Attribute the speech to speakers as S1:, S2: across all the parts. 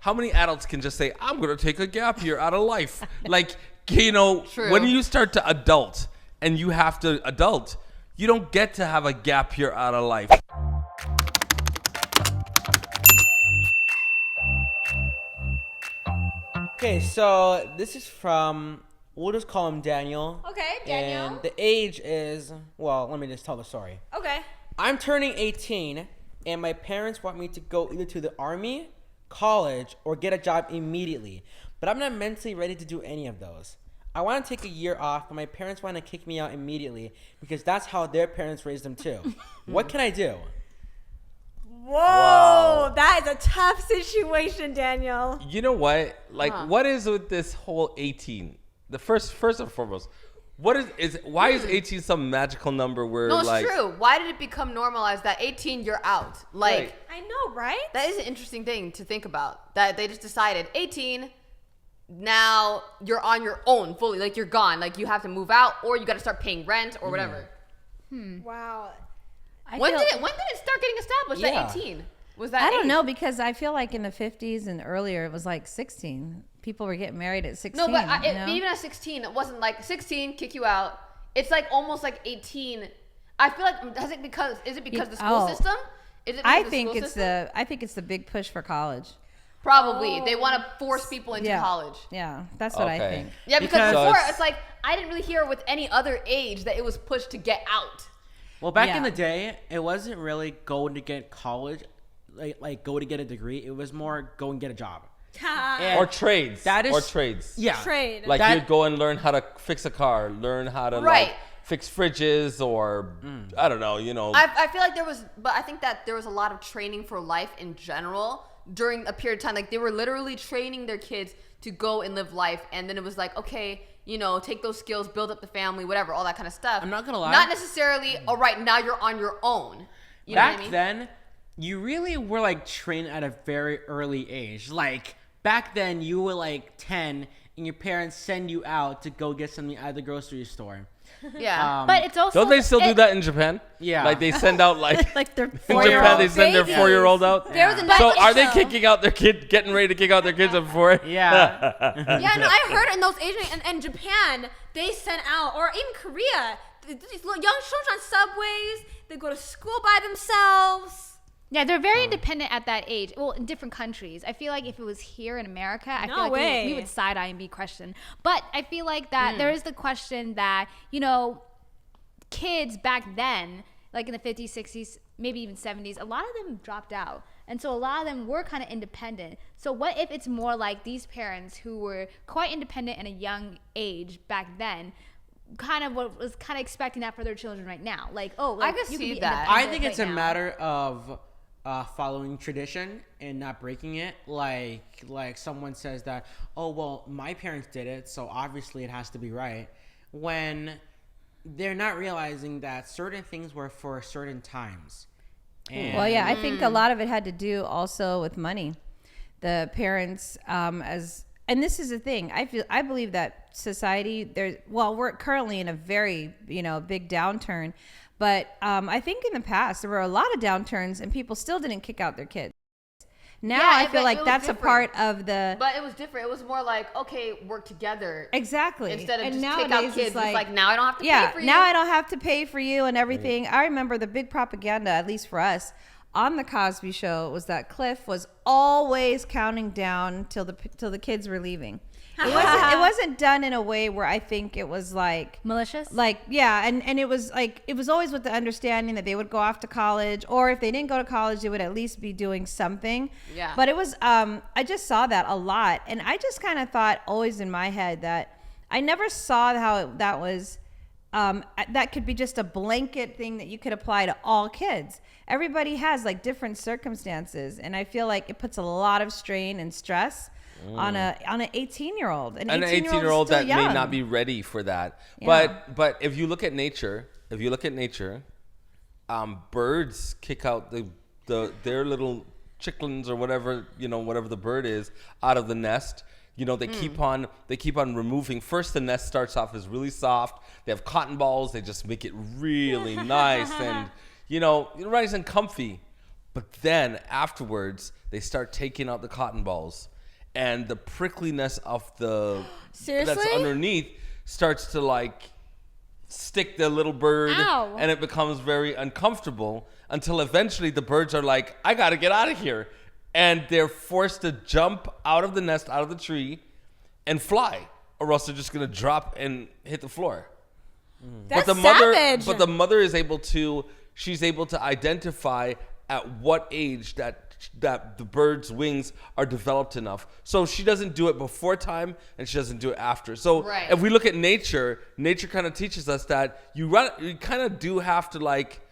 S1: how many adults can just say, I'm going to take a gap year out of life? Like, you know,
S2: True.
S1: when you start to adult and you have to adult, you don't get to have a gap year out of life.
S3: Okay, so this is from, we'll just call him Daniel.
S4: Okay, Daniel.
S3: And the age is, well, let me just tell the story.
S4: Okay.
S3: I'm turning 18, and my parents want me to go either to the army, college, or get a job immediately. But I'm not mentally ready to do any of those. I want to take a year off, but my parents want to kick me out immediately because that's how their parents raised them too. What can I do?
S4: Whoa, that is a tough situation, Daniel.
S1: You know what? Like, what is with this whole 18? The first and foremost, what is why is 18 some magical number where
S2: No, it's
S1: like
S2: true. Why did it become normalized that 18 you're out? Like,
S1: Right.
S4: I know, right?
S2: that is an interesting thing to think about. That they just decided 18, now you're on your own fully. Like, you're gone. Like, you have to move out or you got to start paying rent or whatever.
S4: Wow.
S2: When did it start getting established at 18? Was that
S5: I don't
S2: age?
S5: know, because I feel like in the 50s and earlier it was like 16. People were getting married at 16.
S2: No, but
S5: you know?
S2: even at 16, it wasn't like 16, kick you out. It's like almost like 18. I feel like, is it because the school system? Is it because
S5: I
S2: of the
S5: think
S2: school
S5: it's
S2: system?
S5: I think it's the big push for college.
S2: Probably. They want to force people into
S5: Yeah.
S2: college.
S5: Yeah, that's what I
S1: Okay.
S5: think.
S2: Yeah, because
S3: Because-
S2: before it's like I didn't really hear with any other age that it was pushed to get out.
S3: Well, back
S5: Yeah.
S3: in the day, it wasn't really going to get college, like go to get a degree. It was more go and get a job. And
S1: or trades.
S3: That is
S1: or trades.
S3: Yeah.
S4: Trade.
S1: Like
S3: That-
S1: you'd go and learn how to fix a car, learn how to
S2: Right.
S1: like fix fridges or I don't know, you know.
S2: I feel like I think that there was a lot of training for life in general during a period of time. Like, they were literally training their kids to go and live life, and then it was like, okay, you know, take those skills, build up the family, whatever, all that kind of stuff.
S3: I'm not gonna lie.
S2: Not necessarily, all right, now you're on your own. You know what I
S3: Back
S2: mean?
S3: then, you really were like trained at a very early age. Like back then, you were like 10, and your parents send you out to go get something at the grocery store.
S2: Yeah.
S5: But it's also
S1: Don't they still do that in Japan?
S3: Yeah.
S1: Like they send out like
S5: like they're
S1: in Japan
S5: 4-year-old
S1: they send their
S4: babies.
S1: 4-year-old out.
S4: There was a
S1: So
S4: Netflix
S1: are they
S4: show.
S1: kicking out their kid, getting ready to kick out their kids before?
S3: Yeah.
S4: Yeah, no, I heard in those Asian and Japan, they sent out, or in Korea, these little young children on subways. They go to school by themselves.
S6: Yeah, they're very independent at that age. Well, in different countries. I feel like if it was here in America, I
S4: No
S6: feel like
S4: way.
S6: we would side eye and be questioned. But I feel like that there is the question that, you know, kids back then, like in the 50s, 60s, maybe even 70s, a lot of them dropped out. And so a lot of them were kind of independent. So what if it's more like these parents who were quite independent at a young age back then, kind of was kind of expecting that for their children right now? Like, oh, like,
S2: I could
S6: you can
S2: see
S6: be
S2: that.
S3: I
S6: independent
S3: think it's
S6: right
S3: a
S6: now.
S3: matter of following tradition and not breaking it. Like someone says that, oh well, my parents did it, so obviously it has to be right. When they're not realizing that certain things were for certain times. And
S5: Well, yeah, I think a lot of it had to do also with money. The parents, and this is the thing. I believe that society, we're currently in a very, big downturn, but I think in the past there were a lot of downturns and people still didn't kick out their kids. Now
S2: Yeah,
S5: I feel
S2: but
S5: like
S2: it was
S5: that's
S2: different.
S5: a part of the
S2: But it was different. It was more like, okay, work together.
S5: exactly
S2: Instead of
S5: and
S2: just kick out
S5: nowadays
S2: kids.
S5: it's
S2: It's like, now I don't have to pay for you.
S5: now I don't have to pay for you and everything. I remember the big propaganda, at least for us, on the Cosby Show was that Cliff was always counting down till the kids were leaving. It wasn't done in a way where I think it was like
S6: Malicious?
S5: like and it was like it was always with the understanding that they would go off to college, or if they didn't go to college they would at least be doing something.
S2: Yeah.
S5: But it was I just saw that a lot, and I just kind of thought always in my head that I never saw how that was that could be just a blanket thing that you could apply to all kids. Everybody has like different circumstances, and I feel like it puts a lot of strain and stress on an 18-year-old. An
S1: 18-year-old that
S5: young.
S1: may not be ready for that.
S5: Yeah.
S1: But if you look at nature, birds kick out their little chicklings or whatever the bird is out of the nest. They keep on removing. First, the nest starts off as really soft. They have cotton balls. They just make it really nice and nice and comfy. But then afterwards, they start taking out the cotton balls, and the prickliness of the
S4: Seriously?
S1: that's underneath starts to like stick the little bird,
S6: Ow.
S1: and it becomes very uncomfortable until eventually the birds are like, I gotta get out of here, and they're forced to jump out of the nest, out of the tree, and fly, or else they're just gonna drop and hit the floor.
S4: That's
S1: But the mother,
S4: savage.
S1: but the mother is able to. She's able to identify at what age that the bird's wings are developed enough. So she doesn't do it before time, and she doesn't do it after. So
S2: Right.
S1: if we look at nature kind of teaches us that you kind of do have to like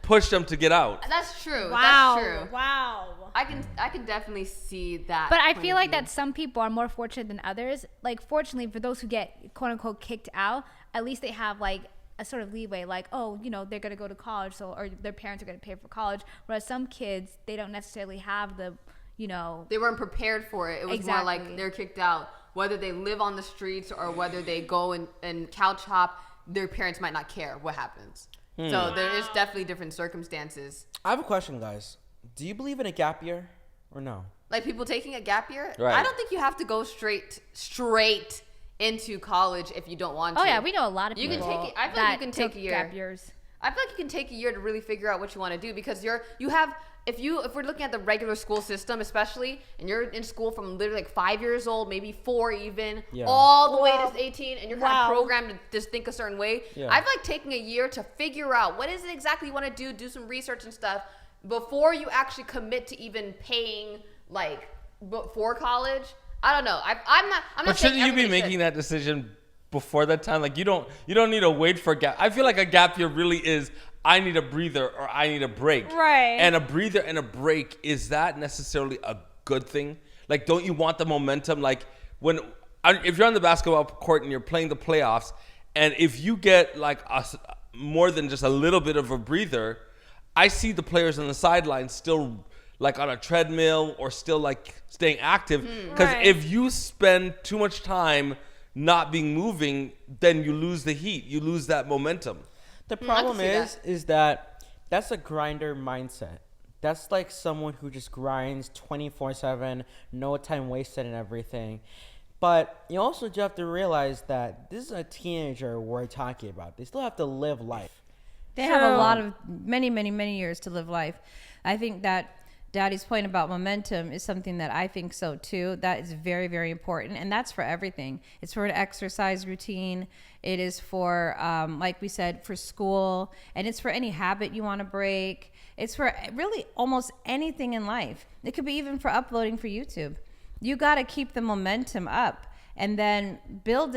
S1: push them to get out.
S2: That's true.
S4: Wow.
S2: That's true.
S4: Wow.
S2: I can definitely see that.
S6: But I
S2: point
S6: feel
S2: of
S6: like
S2: view.
S6: that some people are more fortunate than others. Like, fortunately for those who get quote unquote kicked out, at least they have like a sort of leeway. Like, oh, you know, they're gonna go to college, so or their parents are gonna pay for college. Whereas some kids, they don't necessarily have the, you know,
S2: They weren't prepared for it. It was more like
S6: Exactly.
S2: they're kicked out. Whether they live on the streets or whether they go and couch hop, their parents might not care what happens. So there is definitely different circumstances.
S3: I have a question, guys. Do you believe in a gap year or no?
S2: Like people taking a gap year.
S1: Right.
S2: I don't think you have to go straight into college if you don't want to.
S6: oh yeah, we know a lot of
S2: You
S6: people.
S2: can take it- I feel like
S6: that
S2: you can take
S6: took
S2: a year.
S6: gap years.
S2: I feel like you can take a year to really figure out what you want to do because if we're looking at the regular school system especially, and you're in school from literally like 5 years old, maybe 4 even,
S3: Yeah.
S2: all the way
S4: Wow.
S2: to 18, and you're kind
S4: Wow.
S2: of programmed to just think a certain way.
S3: Yeah.
S2: I feel like taking a year to figure out what is it exactly you want to do some research and stuff before you actually commit to even paying like for college. I don't know. I'm not
S1: But
S2: saying
S1: shouldn't you be
S2: everybody
S1: making
S2: should.
S1: that decision before that time? Like you don't need to wait for a gap. I feel like a gap year really is I need a breather or I need a break.
S4: Right.
S1: And a breather and a break, is that necessarily a good thing? Like, don't you want the momentum? Like if you're on the basketball court and you're playing the playoffs, and if you get like more than just a little bit of a breather, I see the players on the sidelines still like on a treadmill or still like staying active. Because
S4: Right.
S1: if you spend too much time not being moving, then you lose the heat. You lose that momentum.
S3: The
S2: can
S3: problem
S2: see
S3: is that that's a grinder mindset. That's like someone who just grinds 24/7, no time wasted and everything. But you also do have to realize that this is a teenager we're talking about. They still have to live life.
S5: They have a
S4: True.
S5: lot of many years to live life. I think that Daddy's point about momentum is something that I think so too. That is very important, and that's for everything. It's for an exercise routine. It is for, like we said, for school, and it's for any habit you want to break. It's for really almost anything in life. It could be even for uploading for YouTube. You got to keep the momentum up, and then build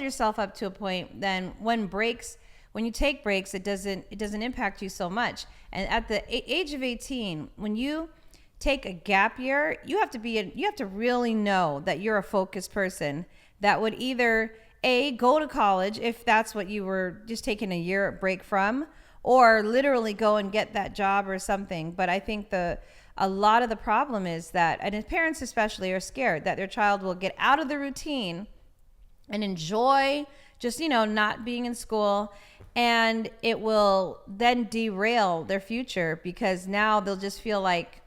S5: yourself up to a point. Then when you take breaks, it doesn't impact you so much. And at the age of 18, when you take a gap year, you have to really know that you're a focused person that would either go to college if that's what you were just taking a year break from, or literally go and get that job or something. But I think a lot of the problem is that, and parents especially, are scared that their child will get out of the routine and enjoy just, not being in school, and it will then derail their future because now they'll just feel like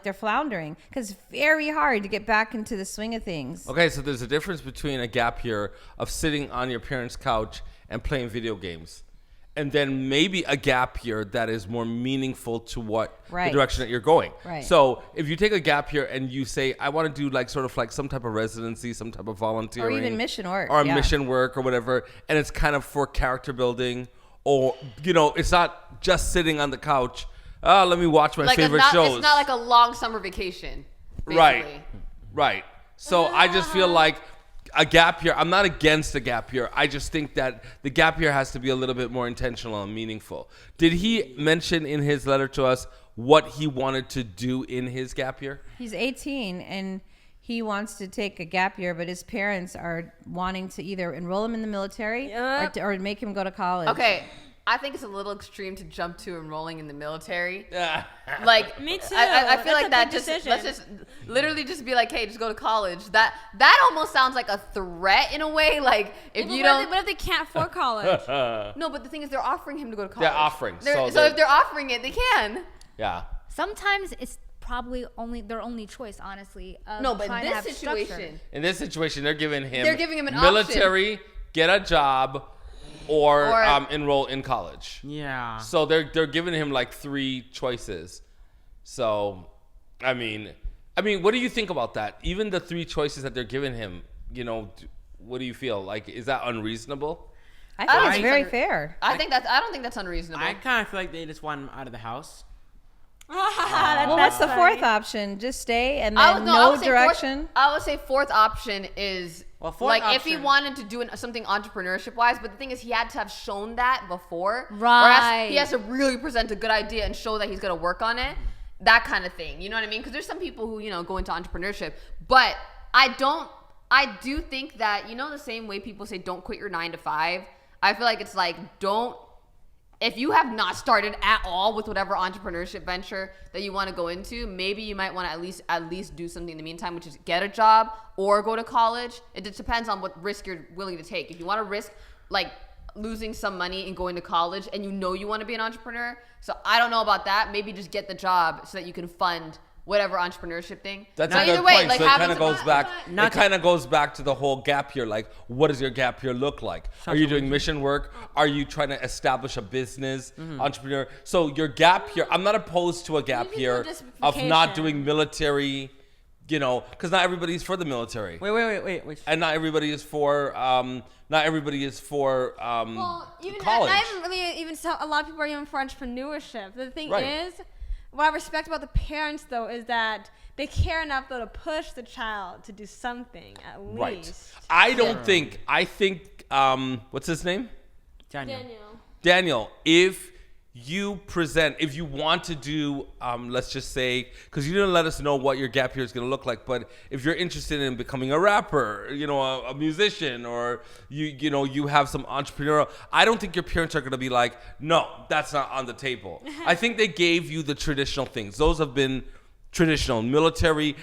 S5: they're floundering, because it's very hard to get back into the swing of things.
S1: Okay, so there's a difference between a gap year of sitting on your parents' couch and playing video games, and then maybe a gap year that is more meaningful to what
S5: Right.
S1: the direction that you're going.
S5: Right.
S1: So if you take a gap year and you say, I want to do like sort of like some type of residency, some type of volunteering,
S5: Or even mission work,
S1: or
S5: yeah.
S1: mission work or whatever, and it's kind of for character building, or it's not just sitting on the couch. Let me watch my favorite shows.
S2: It's not like a long summer vacation. Basically.
S1: Right. So I just feel like a gap year, I'm not against a gap year. I just think that the gap year has to be a little bit more intentional and meaningful. Did he mention in his letter to us what he wanted to do in his gap year?
S5: He's 18 and he wants to take a gap year, but his parents are wanting to either enroll him in the military
S4: Yep.
S5: or make him go to college.
S2: Okay, I think it's a little extreme to jump to enrolling in the military.
S1: Yeah.
S2: Like
S4: Me too.
S2: I feel
S4: That's
S2: like
S4: a
S2: that
S4: big
S2: just
S4: decision.
S2: let's just literally just be like, hey, just go to college. That almost sounds like a threat in a way. Like if you don't.
S4: What if they can't afford college?
S2: No, but the thing is, they're offering him to go to college.
S1: They're offering,
S2: So
S1: so
S2: if they're offering it, they can.
S1: Yeah.
S6: Sometimes it's probably their only choice, honestly. Of
S2: No, but
S6: trying to
S2: this
S6: have
S2: situation,
S6: structure.
S1: In this situation, they're giving him
S2: an
S1: military, get a job, or
S2: Or-
S1: enroll in college.
S3: Yeah.
S1: So they're giving him like 3 choices. So, I mean, what do you think about that? Even the 3 choices that they're giving him, you know, what do you feel? Like, is that unreasonable?
S5: I think it's
S2: I-
S5: very fair.
S2: I don't think that's unreasonable.
S3: I kind of feel like they just want him out of the house.
S5: Well, what's the fourth option? Just stay and
S2: I
S5: then
S2: would- no, I would
S5: no
S2: say
S5: direction?
S2: I would say fourth option is
S3: Well, fourth
S2: like if he
S3: option-
S2: wanted to do something entrepreneurship wise, but the thing is he had to have shown that before.
S6: Right.
S2: He has to really present a good idea and show that he's going to work on it. That kind of thing. You know what I mean? Because there's some people who, you know, go into entrepreneurship, but I do think that, you know, the same way people say don't quit your 9 to 5, I feel like it's like if you have not started at all with whatever entrepreneurship venture that you want to go into, maybe you might want to at least do something in the meantime, which is get a job or go to college. It just depends on what risk you're willing to take. If you want to risk like losing some money and going to college and you know you want to be an entrepreneur, so I don't know about that. Maybe just get the job so that you can fund whatever entrepreneurship thing.
S1: That's
S2: But
S1: a good
S2: either way,
S1: point.
S2: like
S1: So it
S2: having
S1: kind of
S2: some-
S1: goes back.
S3: Not
S1: It kind of goes back to the whole gap year. Like, what does your gap year look like? Are you doing mission work? Are you trying to establish a business, entrepreneur? So your gap year. I'm not opposed to a gap
S4: can
S1: year
S4: do
S1: of not
S4: diversification.
S1: doing military. You know, because not everybody's for the military,
S3: Wait.
S1: and not everybody is for. Not everybody is for
S4: Well, even
S1: college.
S4: I haven't really even saw a lot of people are even for entrepreneurship. The thing
S1: Right.
S4: is, what I respect about the parents though is that they care enough though to push the child to do something at
S1: Right.
S4: least.
S1: I don't think. I think. What's his name?
S3: Daniel.
S1: Daniel, if you want to do, let's just say, because you didn't let us know what your gap year is going to look like, but if you're interested in becoming a rapper, you know, a musician, or you have some entrepreneurial, I don't think your parents are going to be like, no, that's not on the table. I think they gave you the traditional things. Those have been traditional, military,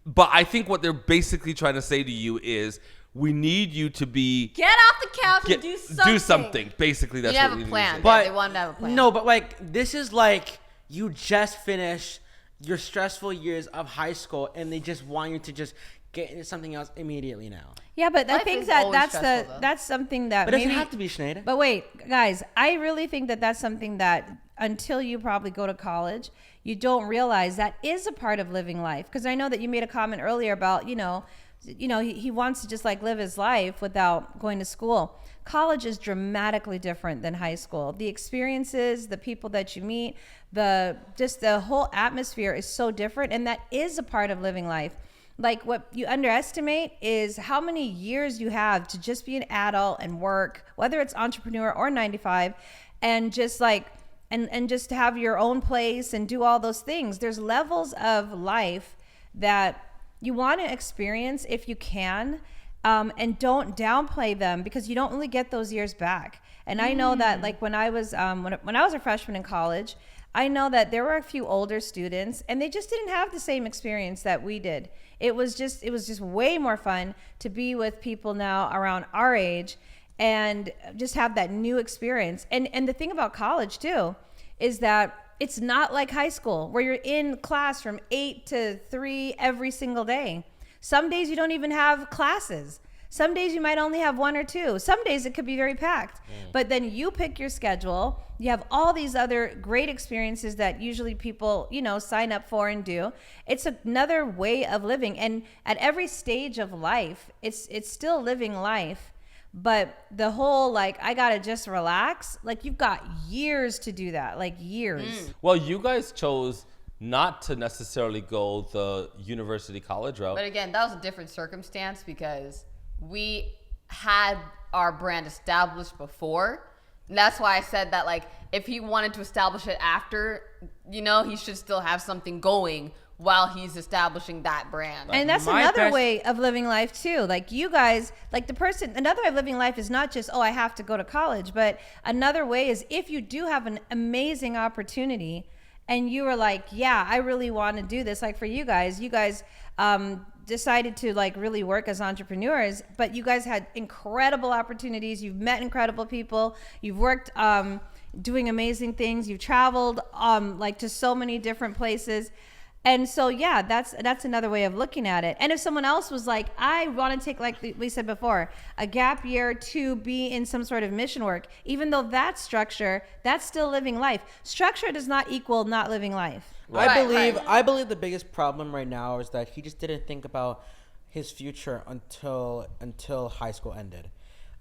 S1: but I think what they're basically trying to say to you is, we need you to be
S4: Get off the couch and do something.
S1: do something. Basically, that's
S2: You have
S1: what
S2: a
S1: we
S2: plan.
S1: need to
S3: But
S2: They wanted to have a plan.
S3: No, but like this is like you just finished your stressful years of high school, and they just want you to just get into something else immediately now.
S5: Yeah, but I
S2: Life
S5: think
S2: is
S5: that
S2: always
S5: that's
S2: stressful, though.
S5: that's something that
S3: But it doesn't
S5: maybe,
S3: have to be, Sinead.
S5: But wait, guys, I really think that that's something that until you probably go to college, you don't realize that is a part of living life. Because I know that you made a comment earlier about, he wants to just like live his life without going to school. College is dramatically different than high school. The experiences, the people that you meet, the whole atmosphere is so different, and that is a part of living life. Like what you underestimate is how many years you have to just be an adult and work, whether it's entrepreneur or 9 to 5, and just like and just have your own place and do all those things. There's levels of life that you want to experience if you can, and don't downplay them because you don't really get those years back. And I know that like when I was when I was a freshman in college, I know that there were a few older students and they just didn't have the same experience that we did. It was just way more fun to be with people now around our age and just have that new experience. And the thing about college too is that it's not like high school where you're in class from 8 to 3 every single day. Some days you don't even have classes. Some days you might only have 1 or 2. Some days it could be very packed. But then you pick your schedule. You have all these other great experiences that usually people, sign up for and do. It's another way of living. And at every stage of life, it's still living life. But the whole, like, I got to just relax, like, you've got years to do that, like years.
S1: Well, you guys chose not to necessarily go the university college route.
S2: But again, that was a different circumstance because we had our brand established before. And that's why I said that, like, if he wanted to establish it after, he should still have something going while he's establishing that brand.
S5: And that's
S3: My
S5: another
S3: best-
S5: way of living life too. Like you guys, like another way of living life is not just, I have to go to college, but another way is if you do have an amazing opportunity and you were like, yeah, I really want to do this. Like for you guys decided to like really work as entrepreneurs, but you guys had incredible opportunities. You've met incredible people. You've worked, doing amazing things. You've traveled like to so many different places. And so, yeah, that's another way of looking at it. And if someone else was like, I want to take, like we said before, a gap year to be in some sort of mission work, even though that's structure, that's still living life. Structure does not equal not living life.
S3: I believe the biggest problem right now is that he just didn't think about his future until high school ended.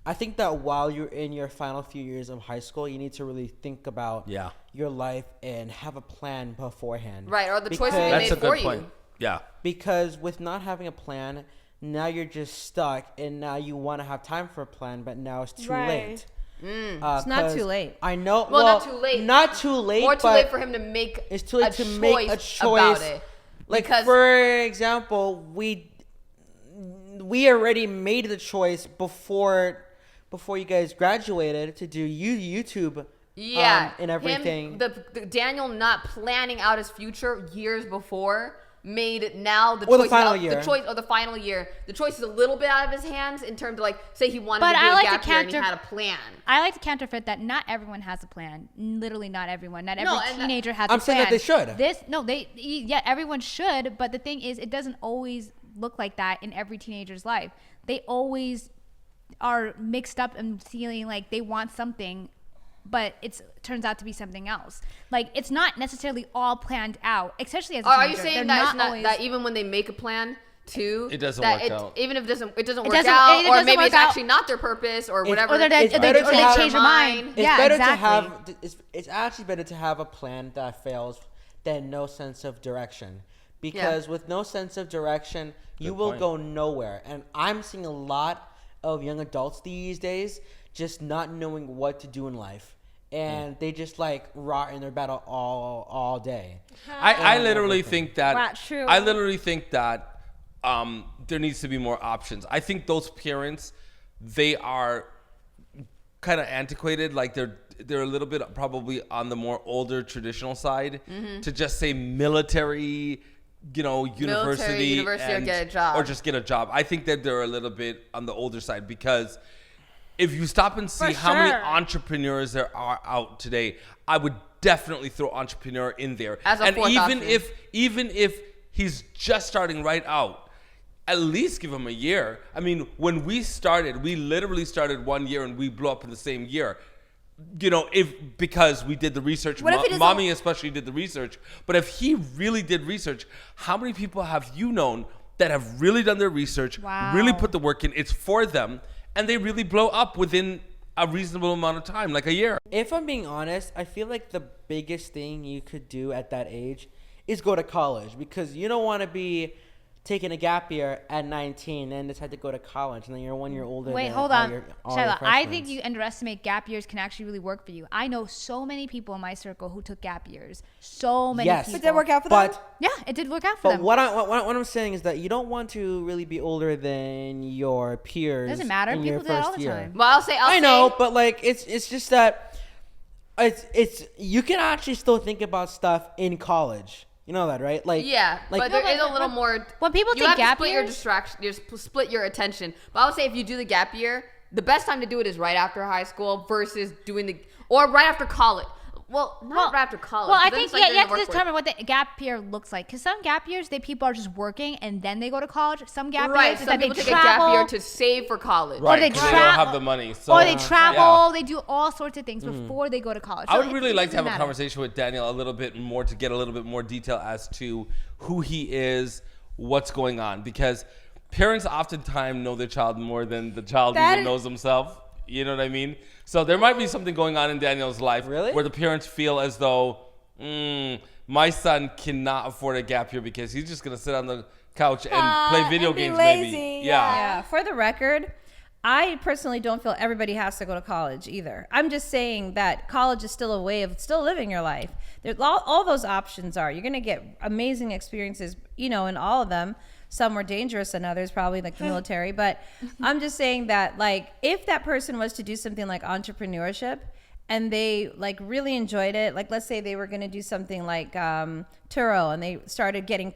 S3: I think that while you're in your final few years of high school, you need to really think about your life and have a plan beforehand.
S2: Right, or the choices you made for you.
S1: Yeah.
S3: Because with not having a plan, now you're just stuck, and now you want to have time for a plan, but now it's too late.
S5: It's not too late.
S3: I know.
S2: Well, not too late.
S3: Not too late.
S2: More too late for him to make.
S3: It's too late to make a choice
S2: about it.
S3: Like,
S2: Because,
S3: for example, we already made the choice before you guys graduated to do YouTube. And everything.
S2: The Daniel not planning out his future years before made now the
S3: Or
S2: choice
S3: the final
S2: out,
S3: year.
S2: the choice or the final year. The choice is a little bit out of his hands in terms of, like, say he wanted
S6: But
S2: to do
S6: I
S2: a
S6: like to
S2: gap year and he
S6: counter-
S2: had a plan.
S6: I like to counterfeit that not everyone has a plan. Literally, not everyone. Not every
S2: and
S6: teenager has
S3: I'm
S6: a plan.
S3: saying that they should.
S6: Everyone should. But the thing is, it doesn't always look like that in every teenager's life. They always are mixed up and feeling like they want something, but it turns out to be something else. Like, it's not necessarily all planned out, especially as a
S2: Are
S6: teenager.
S2: you saying
S6: They're
S2: that it's not
S6: always-
S2: that even when they make a plan too,
S1: It doesn't
S2: that
S1: work out.
S2: Even if it doesn't work
S6: doesn't-
S2: out,
S6: it
S2: or
S6: doesn't
S2: maybe
S6: work
S2: it's
S6: out.
S2: actually not their purpose or whatever.
S6: or they
S3: It's better to have-
S6: change their mind.
S3: It's
S6: Yeah,
S3: better
S6: exactly.
S3: to have. It's actually better to have a plan that fails than no sense of direction. Because with no sense of direction, you will go nowhere. And I'm seeing a lot of young adults these days just not knowing what to do in life, and they just like rot in their battle all day.
S1: I literally think that.
S4: Wow, true.
S1: I literally think that there needs to be more options. I think those parents, they are kind of antiquated. Like they're a little bit probably on the more older traditional side to just say military, university,
S2: or get a job.
S1: or just get a job. I think that they're a little bit on the older side because if you stop and see
S4: For
S5: how
S1: many
S4: sure.
S1: entrepreneurs there are out today, I would definitely throw entrepreneur in there.
S2: As a
S1: and
S2: fourth
S1: even
S2: option.
S1: even if he's just starting right out, at least give him a year. I mean, when we started, we literally started 1 year and we blew up in the same year. Because we did the research,
S4: What if he doesn't-
S1: mommy especially did the research. But if he really did research, how many people have you known that have really done their research, really
S6: Wow.
S1: put the work in? It's for them, and they really blow up within a reasonable amount of time, like a year.
S3: If I'm being honest, I feel like the biggest thing you could do at that age is go to college, because you don't want to be taking a gap year at 19 and decide to go to college, and then you're 1 year older.
S6: Wait,
S3: than
S6: hold
S3: all
S6: on.
S3: your
S6: Shiloh, I
S3: freshmen.
S6: think you underestimate gap years can actually really work for you. I know so many people in my circle who took gap years. So many
S3: Yes.
S6: people.
S5: But did it work out for them?
S3: But
S6: Yeah, it did work out for
S3: But
S6: them.
S3: what I'm saying is that you don't want to really be older than your peers.
S6: Doesn't matter.
S3: in your
S6: People do that all
S3: first
S6: the
S3: year.
S6: time.
S2: Well, I'll say
S3: I know, but like it's just that it's you can actually still think about stuff in college. You know that, right? Like
S2: Yeah,
S3: like
S2: but there is a little
S6: when-
S2: more.
S6: when people
S2: you
S6: take
S2: have
S6: gap
S2: to split your
S6: years-
S2: distraction, split your attention. But I would say if you do the gap year, the best time to do it is right after high school versus or right after college. Well, not right after college.
S6: Well, I
S2: 'cause then
S6: think
S2: it's like
S6: you
S2: they're in
S6: have
S2: the
S6: to
S2: workforce.
S6: determine what the gap year looks like. Because some gap years, people are just working and then they go to college. Some gap
S2: Right,
S6: years is
S2: some
S6: that they
S2: people take a
S6: travel.
S2: gap year to save for college.
S1: Right,
S6: they
S1: 'cause they don't
S6: travel-
S1: have the money. So,
S6: or they travel.
S1: yeah.
S6: They do all sorts of things before they go to college.
S1: I
S6: So
S1: would
S6: it
S1: really like to have
S6: doesn't
S1: a
S6: matter.
S1: conversation with Daniel a little bit more to get a little bit more detail as to who he is, what's going on, because parents oftentimes know their child more than the child
S5: That
S1: even
S5: is-
S1: knows himself. You know what I mean? So there might be something going on in Daniel's life
S3: Really?
S1: where the parents feel as though my son cannot afford a gap year because he's just going to sit on the couch and play video
S4: and be
S1: games
S4: lazy,
S1: maybe.
S5: Yeah, for the record, I personally don't feel everybody has to go to college either. I'm just saying that college is still a way of still living your life. There's all those options are. You're going to get amazing experiences, in all of them. Some were dangerous than others, probably like the military. But I'm just saying that, like, if that person was to do something like entrepreneurship and they like really enjoyed it, like let's say they were going to do something like Turo and they started getting